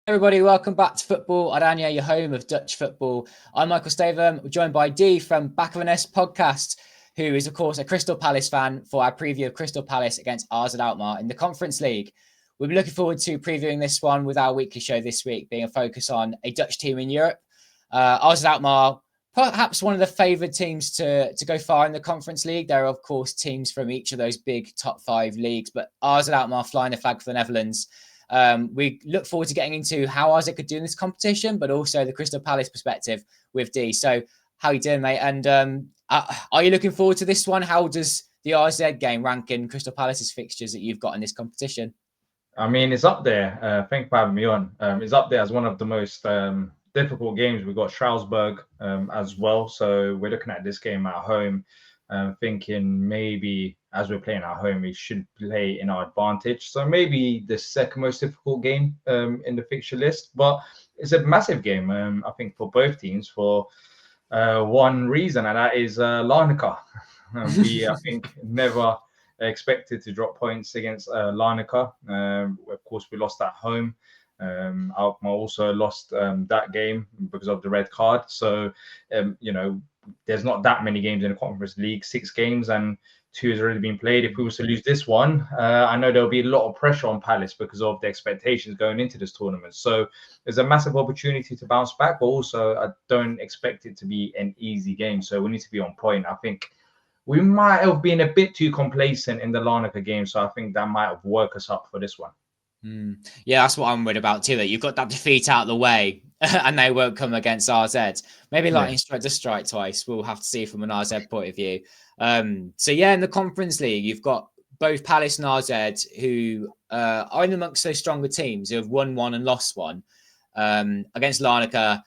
Everybody, welcome back to Football-Oranje, your home of Dutch football. I'm Michael Statham, joined by Dee from Back of a Nest podcast, who is, of course, a Crystal Palace fan for our preview of Crystal Palace against AZ Alkmaar in the Conference League. We'll be looking forward to previewing this one with our weekly show this week being a focus on a Dutch team in Europe. AZ Alkmaar, perhaps one of the favoured teams to go far in the Conference League. There are, of course, teams from each of those big top five leagues, but AZ Alkmaar flying the flag for the Netherlands. We look forward to getting into how AZ could do in this competition, but also the Crystal Palace perspective with Dee. So how you doing, mate? And are you looking forward to this one? How does the AZ game rank in Crystal Palace's fixtures that you've got in this competition? I mean, it's up there. Thanks for having me on. It's up there as one of the most difficult games. We've got Strasbourg as well. So we're looking at this game at home, thinking maybe as we're playing at home, we should play in our advantage. So maybe the second most difficult game in the fixture list. But it's a massive game, I think, for both teams for one reason, and that is Larnaca. I think, never expected to drop points against Larnaca. Of course, we lost at home. Alkmaar also lost that game because of the red card. So, there's not that many games in the Conference League, 6 games, and 2 has already been played. If we were to lose this one, I know there'll be a lot of pressure on Palace because of the expectations going into this tournament. So there's a massive opportunity to bounce back, but also I don't expect it to be an easy game. So we need to be on point. I think we might have been a bit too complacent in the Larnaca game. So I think that might have worked us up for this one. Yeah, that's what I'm worried about too, that you've got that defeat out of the way and they won't come against RZ. Maybe lightning strike does strike twice. We'll have to see from an RZ point of view. So yeah, in the Conference League, you've got both Palace and RZ who are in amongst those stronger teams who have won one and lost one against Larnaca.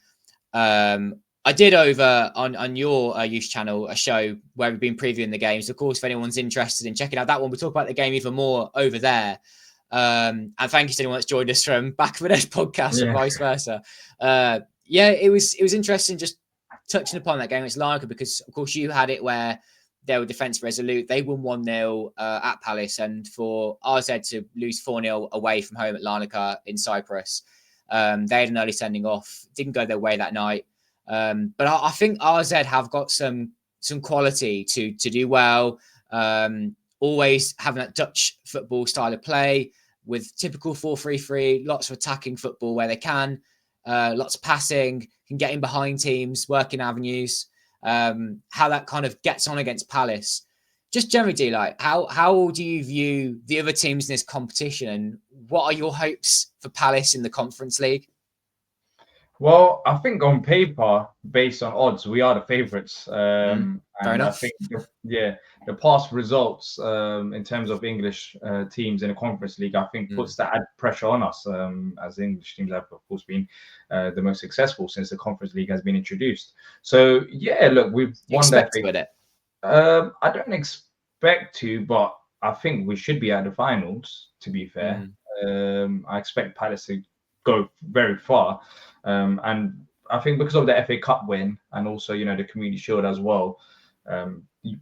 I did over on your youth channel a show where we've been previewing the games. Of course, if anyone's interested in checking out that one, we'll talk about the game even more over there. And thank you to anyone that's joined us from Back of an Edge podcast and vice versa. It was interesting just touching upon that game against Larnaca because, of course, you had it where they were defence resolute. They won 1-0 at Palace, and for RZ to lose 4-0 away from home at Larnaca in Cyprus, they had an early sending off. Didn't go their way that night. But I think RZ have got some quality to do well. Always having that Dutch football style of play with typical 4-3-3, lots of attacking football where they can, lots of passing, can get in behind teams, working avenues. How that kind of gets on against Palace. Just generally, D, like how do you view the other teams in this competition, and what are your hopes for Palace in the Conference League? Well, I think on paper, based on odds, we are the favourites. Fair enough. I think, the past results in terms of English teams in the Conference League, I think puts that added pressure on us, as English teams have, of course, been the most successful since the Conference League has been introduced. So, look, we've won that thing. With it? I don't expect to, but I think we should be at the finals, to be fair. I expect Palace to go very far. And I think because of the FA Cup win and also, the Community Shield as well,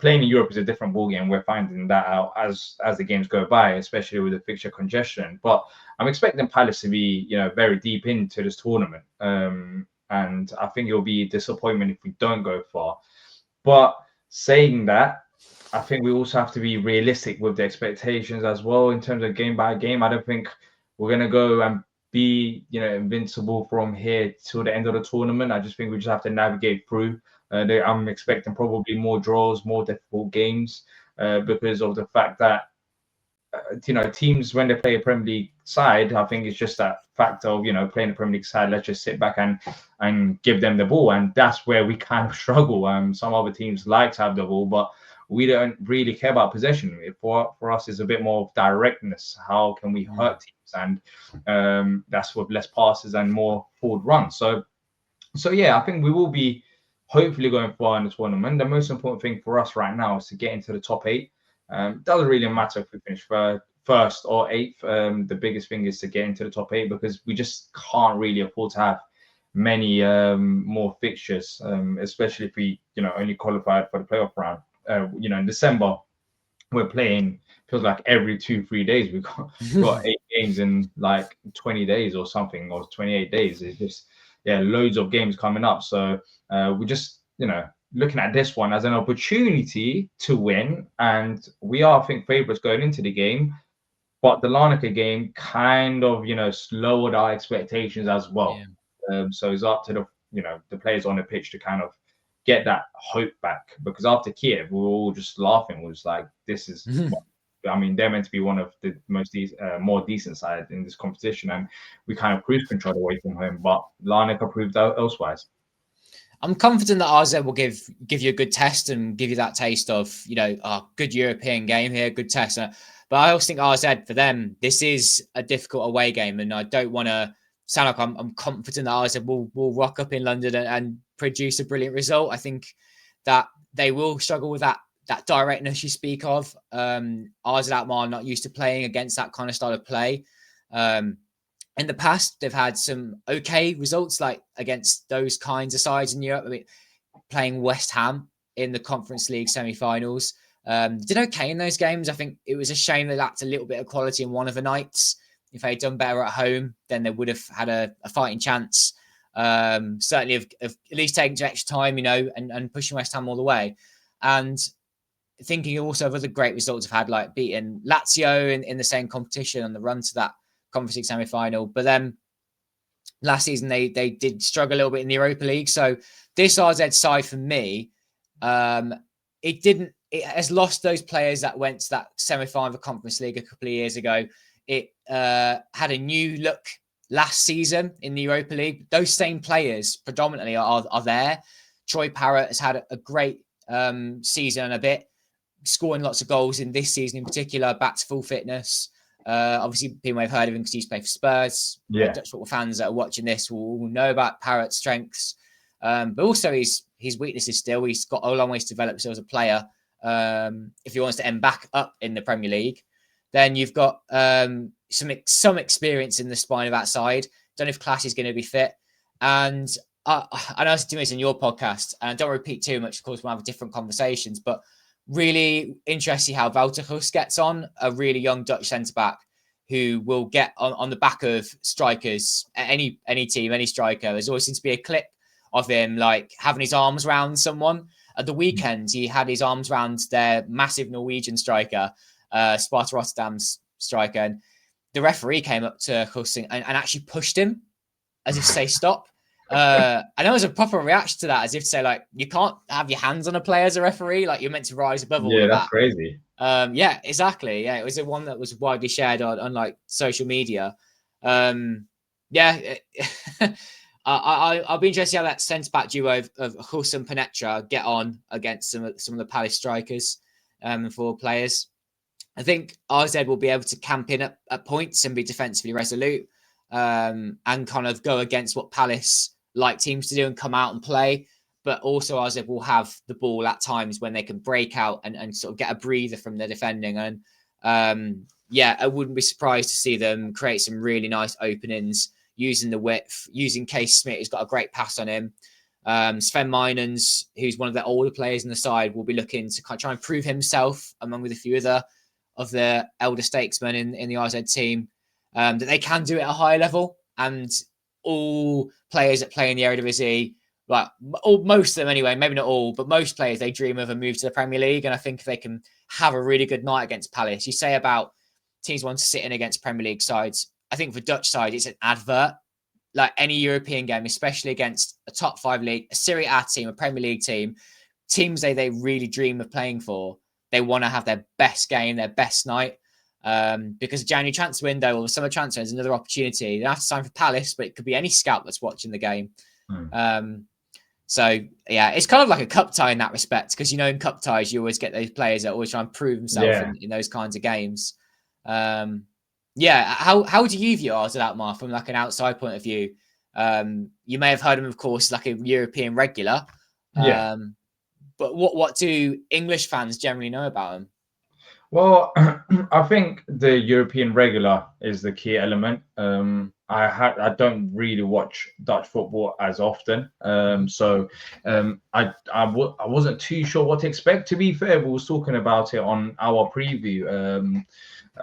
playing in Europe is a different ballgame. We're finding that out as the games go by, especially with the fixture congestion. But I'm expecting Palace to be, very deep into this tournament. And I think it'll be a disappointment if we don't go far. But saying that, I think we also have to be realistic with the expectations as well in terms of game by game. I don't think we're going to go and be invincible from here till the end of the tournament. I just think we just have to navigate through. I'm expecting probably more draws, more difficult games because of the fact that teams, when they play a Premier League side, I think it's just that factor of playing a Premier League side, let's just sit back and give them the ball, and that's where we kind of struggle. Some other teams like to have the ball, but we don't really care about possession. For us, it's a bit more of directness. How can we hurt teams? And that's with less passes and more forward runs. So I think we will be hopefully going far in the tournament. The most important thing for us right now is to get into the top 8. Doesn't really matter if we finish first or 8th. The biggest thing is to get into the top 8 because we just can't really afford to have many more fixtures, especially if we only qualified for the playoff round. In December, we're playing, feels like every 2-3 days we've got 8 games in like 20 days or something, or 28 days. It's just, yeah, loads of games coming up. So we just, looking at this one as an opportunity to win. And we are, I think, favourites going into the game. But the Larnaca game kind of, lowered our expectations as well. So it's up to the players on the pitch to kind of get that hope back, because after Kiev, we were all just laughing. We was like, this is, I mean, they're meant to be one of the most more decent side in this competition, and we kind of cruise control away from home. But Larnaca proved elsewise. I'm confident that RZ will give you a good test and give you that taste of, good European game here, good test. But I also think RZ, for them, this is a difficult away game, and I don't want to sound like I'm confident that RZ will rock up in London and produce a brilliant result. I think that they will struggle with that directness you speak of. RZ Alkmaar not used to playing against that kind of style of play. In the past, they've had some okay results, like against those kinds of sides in Europe. I mean, playing West Ham in the Conference League semi-finals. Did okay in those games. I think it was a shame they lacked a little bit of quality in one of the nights. If they'd done better at home, then they would have had a fighting chance. Certainly of at least taking to extra time, and pushing West Ham all the way. And thinking also of other great results have had, like beating Lazio in the same competition on the run to that Conference League semi-final. But then last season they did struggle a little bit in the Europa League. So this RZ side for me, it has lost those players that went to that semi-final Conference League a couple of years ago. It had a new look last season in the Europa League. Those same players predominantly are there. Troy Parrott has had a great season and a bit, scoring lots of goals in this season in particular, back to full fitness. Obviously, people may have heard of him because he used to play for Spurs. Yeah. Dutch football fans that are watching this will know about Parrott's strengths, but also his weaknesses still. He's got a long way to develop himself as a player. If he wants to end back up in the Premier League, then you've got some experience in the spine of that side. Don't know if Class is going to be fit. And I know I was doing this in your podcast, and I don't repeat too much. Of course, we'll have different conversations, but really interesting how Valterhus gets on, a really young Dutch centre-back who will get on the back of strikers, any team, any striker. There's always seems to be a clip of him like having his arms around someone. At the weekend, he had his arms around their massive Norwegian striker, Sparta Rotterdam's striker. And the referee came up to Hus and actually pushed him as if to say stop. And there was a proper reaction to that, as if to say, like, you can't have your hands on a player as a referee, like you're meant to rise above all of that. Yeah, that's crazy. Yeah, exactly. Yeah, it was the one that was widely shared on like social media. Yeah, I'll be interested to see how that centre back duo of Hus and Penetra get on against some of the Palace strikers and forward players. I think RZ will be able to camp in at points and be defensively resolute, and kind of go against what Palace like teams to do and come out and play. But also RZ will have the ball at times when they can break out and sort of get a breather from their defending. And I wouldn't be surprised to see them create some really nice openings using the width, using Case Smith, who's got a great pass on him. Sven Meinens, who's one of the older players in the side, will be looking to try and prove himself among with a few other of the elder statesmen in the RZ team, that they can do it at a high level. And all players that play in the Eredivisie, most of them anyway, maybe not all, but most players, they dream of a move to the Premier League. And I think if they can have a really good night against Palace, you say about teams want to sit in against Premier League sides. I think for Dutch side, it's an advert. Like any European game, especially against a top 5 league, a Serie A team, a Premier League team, teams they really dream of playing for. They want to have their best game, their best night, because the January transfer window or the summer transfer is another opportunity. They don't have to sign for Palace, but it could be any scout that's watching the game. So, yeah, it's kind of like a cup tie in that respect, because, in cup ties, you always get those players that always try and prove themselves in those kinds of games. How do you view RZ Alkmaar from like an outside point of view? You may have heard him, of course, like a European regular. But what do English fans generally know about him? Well, I think the European regular is the key element. I don't really watch Dutch football as often, so I wasn't too sure what to expect. To be fair, we was talking about it on our preview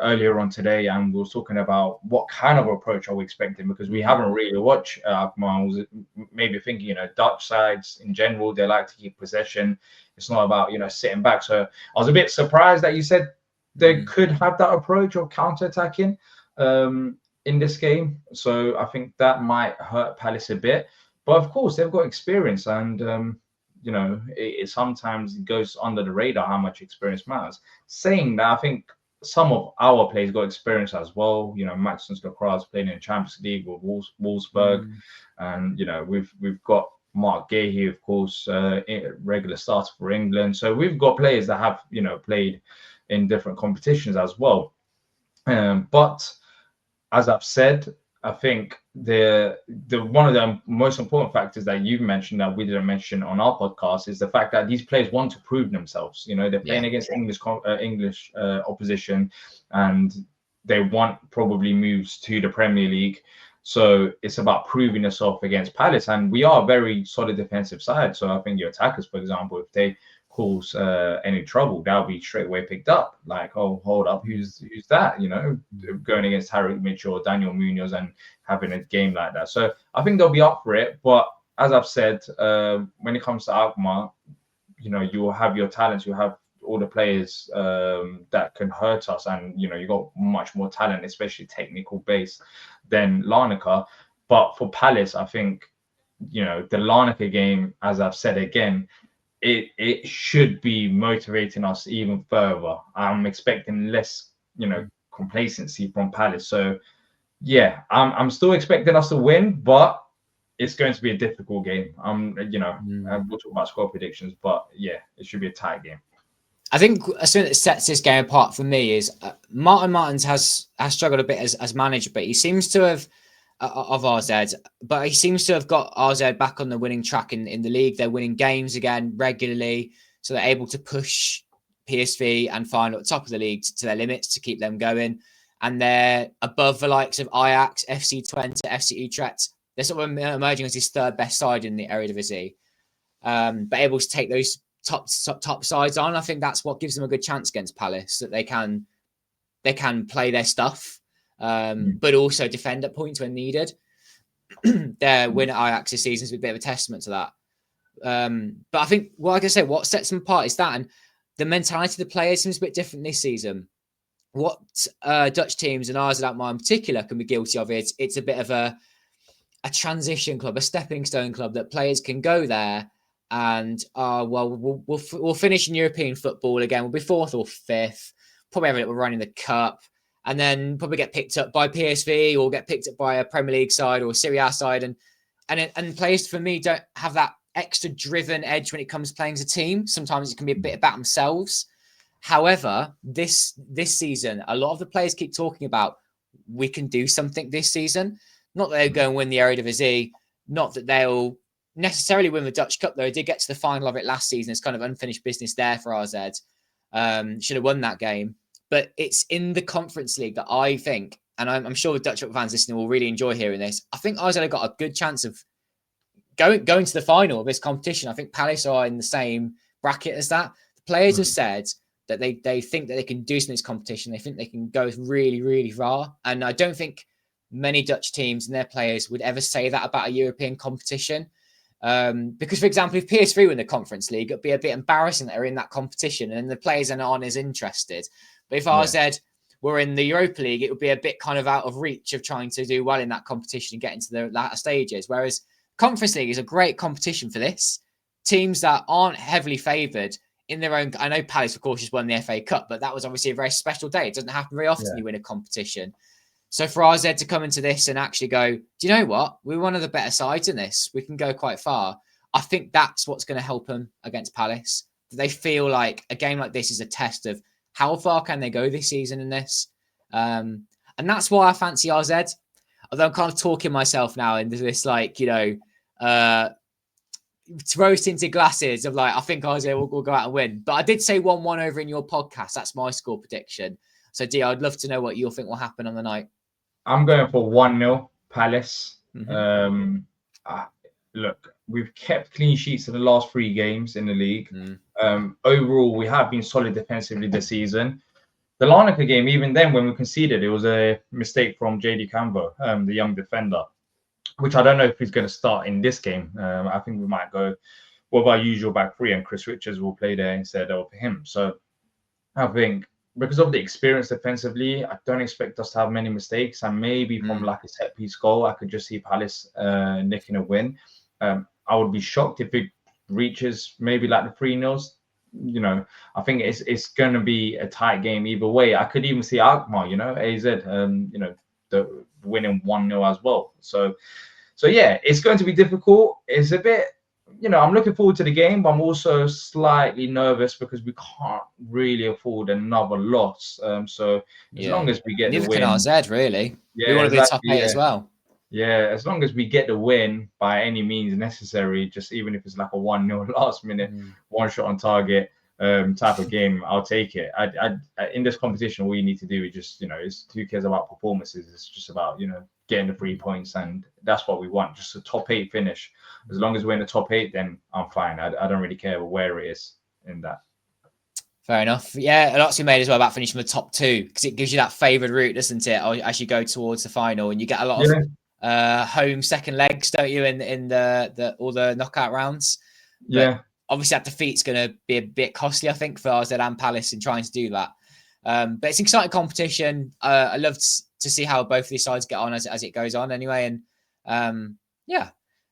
earlier on today, and we was talking about what kind of approach are we expecting, because we haven't really watched Alkmaar. I was maybe thinking, Dutch sides in general, they like to keep possession. It's not about sitting back. So I was a bit surprised that you said they could have that approach of counter-attacking in this game. So I think that might hurt Palace a bit. But of course, they've got experience, and it sometimes goes under the radar how much experience matters. Saying that, I think some of our players got experience as well. Maxence Lacroix playing in Champions League with Wolfsburg, and we've got Mark Gahey, of course, regular starter for England. So we've got players that have played in different competitions as well. But as I've said, I think the one of the most important factors that you've mentioned that we didn't mention on our podcast is the fact that these players want to prove themselves. They're playing against English opposition, and they want probably moves to the Premier League. So it's about proving yourself against Palace, and we are a very solid defensive side. So I think your attackers, for example, if they cause any trouble, that'll be straight away picked up. Like, oh, hold up, who's that? Going against Harry Mitchell or Daniel Munoz and having a game like that. So I think they'll be up for it. But as I've said, when it comes to Alkmaar, you will have your talents, you have all the players that can hurt us, and you got much more talent, especially technical base, than Larnaca. But for Palace, I think the Larnaca game, as I've said again, it should be motivating us even further. I'm expecting less, complacency from Palace. So yeah, I'm still expecting us to win, but it's going to be a difficult game. We'll talk about score predictions, but yeah, it should be a tight game. I think something that sets this game apart for me is Martin Martins has struggled a bit as manager, but he seems to have of RZ, but he seems to have got RZ back on the winning track in the league. They're winning games again regularly, so they're able to push PSV and Feyenoord at the top of the league to their limits to keep them going. And they're above the likes of Ajax, FC Twente, FC Utrecht. They're sort of emerging as his third best side in the Eredivisie, but able to take those top sides on. I think that's what gives them a good chance against Palace, that they can play their stuff. But also defend at points when needed. Their win at Ajax this season is a bit of a testament to that. But I think, like I say, what sets them apart is that, and the mentality of the players seems a bit different this season. What Dutch teams, and ours at Alkmaar in particular, can be guilty of is it's a bit of a transition club, a stepping stone club, that players can go there and we'll finish in European football again. We'll be fourth or fifth, probably have a little run in the cup, and then probably get picked up by PSV or get picked up by a Premier League side or a Serie A side. And players, for me, don't have that extra driven edge when it comes to playing as a team. Sometimes it can be a bit about themselves. However, this season, a lot of the players keep talking about, we can do something this season. Not that they'll go and win the Eredivisie, not that they'll necessarily win the Dutch Cup, though. They did get to the final of it last season. It's kind of unfinished business there for RZ. Should have won that game. But it's in the Conference League that I think, and I'm sure the Dutch fans listening will really enjoy hearing this, I think RZ have got a good chance of going to the final of this competition. I think Palace are in the same bracket as that. The players have said that they think that they can do something in this competition. They think they can go really, really far. And I don't think many Dutch teams and their players would ever say that about a European competition. Because, for example, if PSV win the Conference League, it'd be a bit embarrassing that they're in that competition and the players aren't as interested. But if RZ were in the Europa League, it would be a bit kind of out of reach of trying to do well in that competition and get into the latter stages. Whereas Conference League is a great competition for this. Teams that aren't heavily favoured in their own... I know Palace, of course, just won the FA Cup, but that was obviously a very special day. It doesn't happen very often you win a competition. So for RZ to come into this and actually go, do you know what? We're one of the better sides in this. We can go quite far. I think that's what's going to help them against Palace. They feel like a game like this is a test of how far can they go this season in this. And that's why I fancy RZ. Although I'm kind of talking myself now into this, rose tinted glasses of like, I think Isaiah will go out and win. But I did say 1-1 over in your podcast. That's my score prediction. So, D, I'd love to know what you think will happen on the night. I'm going for 1-0 Palace. Look, we've kept clean sheets in the last 3 games in the league. Overall, we have been solid defensively this season. The Larnaca game, even then, when we conceded, it was a mistake from JD Cambo, the young defender, which I don't know if he's going to start in this game. I think we might go with our usual back 3, and Chris Richards will play there instead of him. So I think because of the experience defensively, I don't expect us to have many mistakes. And maybe from like a set piece goal, I could just see Palace nicking a win. I would be shocked if it reaches maybe like the 3-0s. You know, I think it's going to be a tight game either way. I could even see Alkmaar, you know, AZ, you know, the winning 1-0 as well. So yeah, it's going to be difficult. It's a bit, you know, I'm looking forward to the game, but I'm also slightly nervous because we can't really afford another loss. So as long as we get the win, can RZ really. Yeah, we want to be top 8 as well. Yeah, as long as we get the win by any means necessary, just even if it's like a 1-0 last minute, one shot on target type of game, I'll take it. I in this competition, all you need to do is just, you know, who cares about performances? It's just about, you know, getting the 3 points, and that's what we want. Just a top 8 finish. As long as we're in the top 8, then I'm fine. I don't really care where it is in that. Fair enough. Yeah, a lot's been made as well about finishing the top 2 because it gives you that favoured route, doesn't it? As you go towards the final, and you get a lot of home second legs, don't you? In the all the knockout rounds. But obviously, that defeat's going to be a bit costly, I think, for RZ and Palace in trying to do that. But it's an exciting competition. I love to see how both of these sides get on as it goes on. Anyway, and yeah.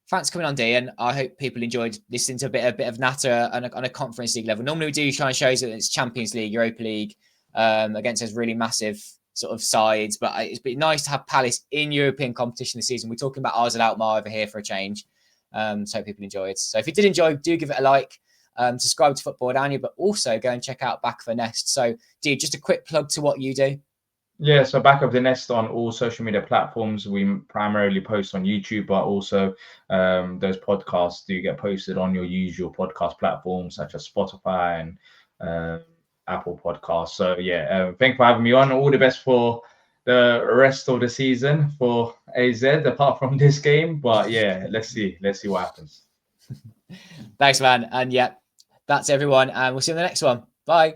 Thanks for coming on, D, and I hope people enjoyed listening to a bit of natter on a Conference League level. Normally we do try and show that it's Champions League, Europa League, against those really massive sort of sides. But it's been nice to have Palace in European competition this season. We're talking about ours at Alkmaar over here for a change. So people enjoyed. So if you did enjoy, do give it a like. Subscribe to Football-Oranje, but also go and check out Back of the Nest. So, D, just a quick plug to what you do. Yeah, so Back of the Nest on all social media platforms. We primarily post on YouTube, but also those podcasts do get posted on your usual podcast platforms such as Spotify and Apple Podcasts. So yeah, thanks for having me on. All the best for the rest of the season for AZ, apart from this game. But yeah, let's see what happens. Thanks, man. And yeah, that's everyone. And we'll see you in the next one. Bye.